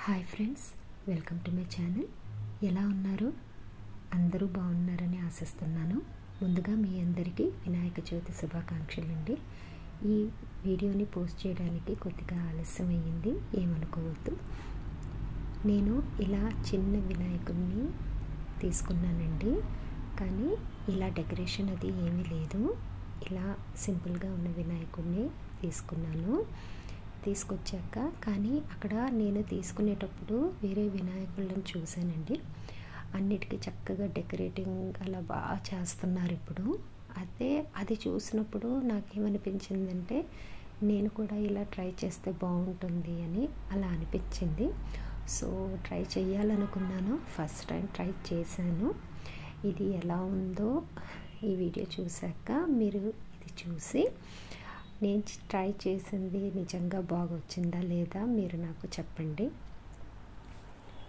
Hi friends, welcome to my channel. ఎలా ఉన్నారు? అందరూ బాగున్నారని ఆశిస్తున్నాను. ముందుగా మీ అందరికీ వినాయక చవితి శుభాకాంక్షలు అండి. ఈ వీడియోని పోస్ట్ చేయడానికి కొద్దిగా ఆలస్యం అయ్యింది, ఏమనుకోవద్దు. నేను ఇలా చిన్న వినాయకుడిని తీసుకున్నానండి, కానీ ఇలా డెకరేషన్ అది ఏమీ లేదు. ఇలా సింపుల్గా ఉన్న వినాయకుడిని తీసుకొచ్చాక కానీ అక్కడ నేను తీసుకునేటప్పుడు వేరే వినాయకులను చూశానండి. అన్నిటికీ చక్కగా డెకరేటింగ్ అలా బాగా చేస్తున్నారు ఇప్పుడు. అది చూసినప్పుడు నాకేమనిపించిందంటే నేను కూడా ఇలా ట్రై చేస్తే బాగుంటుంది అని అలా అనిపించింది. సో ట్రై చేయాలనుకున్నాను. ఫస్ట్ టైం ట్రై చేశాను. ఇది ఎలా ఉందో ఈ వీడియో చూశాక మీరు ఇది చూసి నేను ట్రై చేసింది నిజంగా బాగొచ్చిందా లేదా మీరు నాకు చెప్పండి.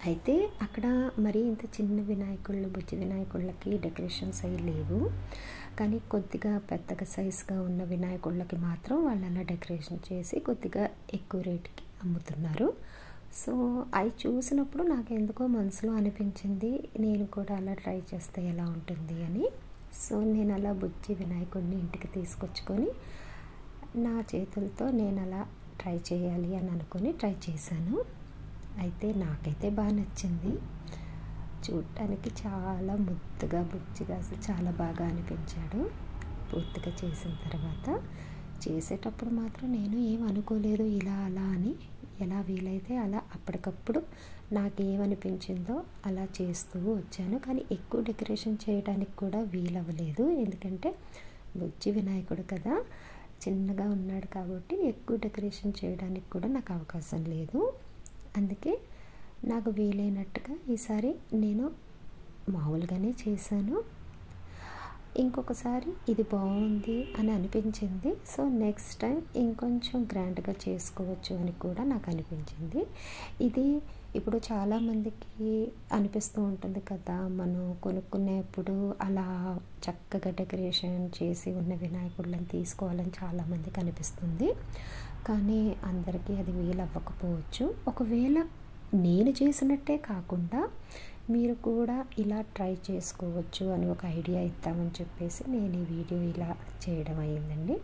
అయితే అక్కడ మరి ఇంత చిన్న వినాయకుళ్ళు, బుజ్జి వినాయకుళ్ళకి డెకరేషన్స్ అవి లేవు, కానీ కొద్దిగా పెద్దగా సైజుగా ఉన్న వినాయకుళ్ళకి మాత్రం వాళ్ళు అలా డెకరేషన్ చేసి కొద్దిగా ఎక్కువ రేటుకి అమ్ముతున్నారు. సో అవి చూసినప్పుడు నాకు ఎందుకో మనసులో అనిపించింది, నేను కూడా అలా ట్రై చేస్తే ఎలా ఉంటుంది అని. సో నేను అలా బుజ్జి వినాయకుడిని ఇంటికి తీసుకొచ్చుకొని నా చేతులతో నేను అలా ట్రై చేయాలి అని అనుకుని ట్రై చేశాను. అయితే నాకైతే బాగా నచ్చింది. చూడటానికి చాలా ముద్దుగా, బుజ్జిగా, అసలు చాలా బాగా అనిపించాడు. పూర్తిగా చేసిన తర్వాత చేసేటప్పుడు మాత్రం నేను ఏం అనుకోలేదు ఇలా అలా అని. ఎలా వీలైతే అలా అప్పటికప్పుడు నాకు ఏమనిపించిందో అలా చేస్తూ వచ్చాను. కానీ ఎక్కువ డెకరేషన్ చేయడానికి కూడా వీలవ్వలేదు, ఎందుకంటే బుజ్జి వినాయకుడు కదా, చిన్నగా ఉన్నాడు కాబట్టి ఎక్కువ డెకరేషన్ చేయడానికి కూడా నాకు అవకాశం లేదు. అందుకే నాకు వీలైనట్టుగా ఈసారి నేను మామూలుగానే చేశాను. ఇంకొకసారి ఇది బాగుంది అని అనిపించింది. సో నెక్స్ట్ టైం ఇంకొంచెం గ్రాండ్గా చేసుకోవచ్చు అని కూడా నాకు అనిపించింది. ఇది ఇప్పుడు చాలామందికి అనిపిస్తూ ఉంటుంది కదా, మనం కొనుక్కునేప్పుడు అలా చక్కగా డెకరేషన్ చేసి ఉన్న వినాయకుళ్ళని తీసుకోవాలని చాలామందికి అనిపిస్తుంది. కానీ అందరికీ అది వీలవ్వకపోవచ్చు. ఒకవేళ నేను చేసినట్టే కాకుండా మీరు కూడా ఇలా ట్రై చేసుకోవచ్చు అని ఒక ఐడియా ఇద్దామని చెప్పేసి నేను ఈ వీడియో ఇలా చేయడం అయ్యిందండి.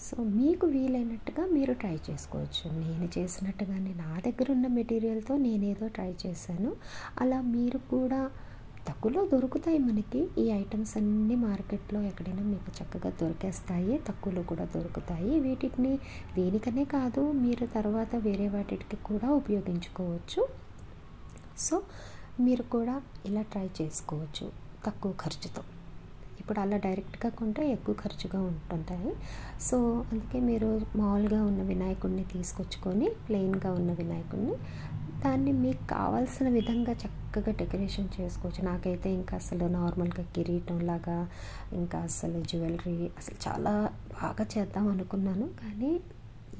సో మీకు వీలైనట్టుగా మీరు ట్రై చేసుకోవచ్చు. నేను చేసినట్టుగానే నా దగ్గర ఉన్న మెటీరియల్తో నేనేదో ట్రై చేశాను. అలా మీరు కూడా తక్కువలో దొరుకుతాయి మనకి ఈ ఐటమ్స్ అన్నీ. మార్కెట్లో ఎక్కడైనా మీకు చక్కగా దొరికేస్తాయి, తక్కువలో కూడా దొరుకుతాయి. వీటిని దీనికనే కాదు, మీరు తర్వాత వేరే వాటికి కూడా ఉపయోగించుకోవచ్చు. సో మీరు కూడా ఇలా ట్రై చేసుకోవచ్చు తక్కువ ఖర్చుతో. ఇప్పుడు అలా డైరెక్ట్గా కొంటే ఎక్కువ ఖర్చుగా ఉంటుంటాయి. సో అందుకే మీరు మామూలుగా ఉన్న వినాయకుడిని తీసుకొచ్చుకొని, ప్లెయిన్గా ఉన్న వినాయకుడిని దాన్ని మీకు కావాల్సిన విధంగా చక్కగా డెకరేషన్ చేసుకోవచ్చు. నాకైతే ఇంకా అసలు నార్మల్గా కిరీటం లాగా, ఇంకా అసలు జ్యువెలరీ అసలు చాలా బాగా చేద్దాం అనుకున్నాను. కానీ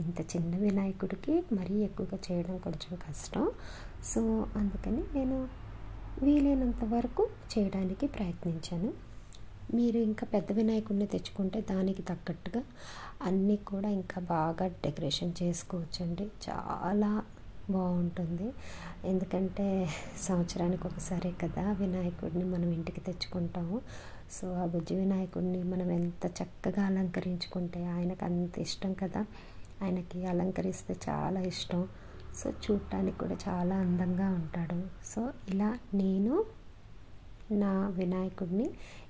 ఇంత చిన్న వినాయకుడికి మరీ ఎక్కువగా చేయడం కొంచెం కష్టం. సో అందుకని నేను వీలైనంత వరకు చేయడానికి ప్రయత్నించాను. మీరు ఇంకా పెద్ద వినాయకుడిని తెచ్చుకుంటే దానికి తగ్గట్టుగా అన్నీ కూడా ఇంకా బాగా డెకరేషన్ చేసుకోవచ్చండి. చాలా బాగుంటుంది. ఎందుకంటే సంవత్సరానికి ఒకసారి కదా వినాయకుడిని మనం ఇంటికి తెచ్చుకుంటాము. సో ఆ బుజ్జి వినాయకుడిని మనం ఎంత చక్కగా అలంకరించుకుంటే, ఆయనకు అంత ఇష్టం కదా, ఆయనకి అలంకరిస్తే చాలా ఇష్టం. సో చూడటానికి కూడా చాలా అందంగా ఉంటాడు. సో ఇలా నేను నా వినాయకుడిని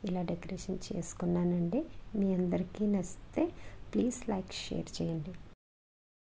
ఇలా డెకరేషన్ చేసుకున్నానండి. మీ అందరికీ నచ్చితే ప్లీజ్ లైక్, షేర్ చేయండి.